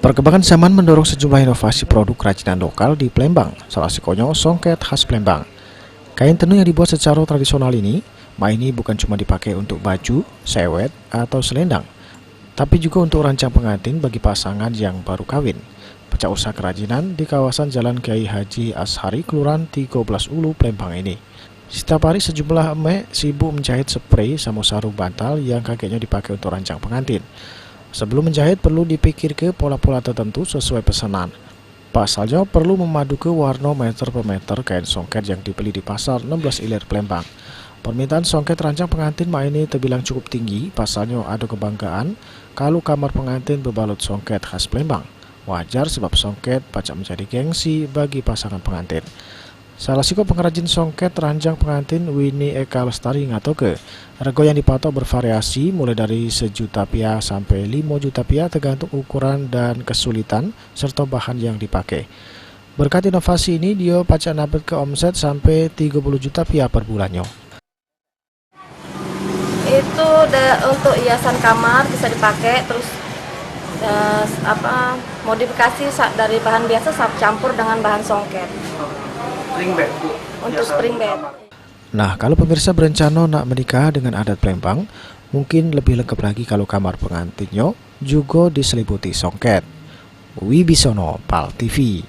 Perkembangan zaman mendorong sejumlah inovasi produk kerajinan lokal di Palembang, salah satunya songket khas Palembang. Kain tenun yang dibuat secara tradisional ini bukan cuma dipakai untuk baju, sewet, atau selendang, tapi juga untuk rancang pengantin bagi pasangan yang baru kawin. Pecah usaha kerajinan di kawasan Jalan Kiai Haji Ashari, Kelurahan 13 Ulu, Palembang ini. Setiap hari sejumlah emek sibuk menjahit spray sama sarung bantal yang kakeknya dipakai untuk rancang pengantin. Sebelum menjahit perlu dipikir ke pola-pola tertentu sesuai pesanan. Pasalnya perlu memadu ke warna meter per meter kain songket yang dibeli di pasar 16 Ilir Palembang. Permintaan songket rancang pengantin ini terbilang cukup tinggi, pasalnya ada kebanggaan kalau kamar pengantin berbalut songket khas Palembang. Wajar sebab songket pacak menjadi gengsi bagi pasangan pengantin. Salah satu pengrajin songket ranjang pengantin Winnie Eka Lestari ngatoke, rego yang dipatok bervariasi mulai dari Rp1.000.000 sampai Rp5.000.000 tergantung ukuran dan kesulitan serta bahan yang dipakai. Berkat inovasi ini dia pacak dapat ke omset sampai Rp30 juta per bulannya. Itu untuk hiasan kamar bisa dipakai, terus modifikasi dari bahan biasa campur dengan bahan songket. Spring bed, Bu. Untuk spring bed. Nah, kalau pemirsa berencana nak menikah dengan adat Palembang, mungkin lebih lengkap lagi kalau kamar pengantinnya juga diseliputi songket. Wibisono, PAL TV.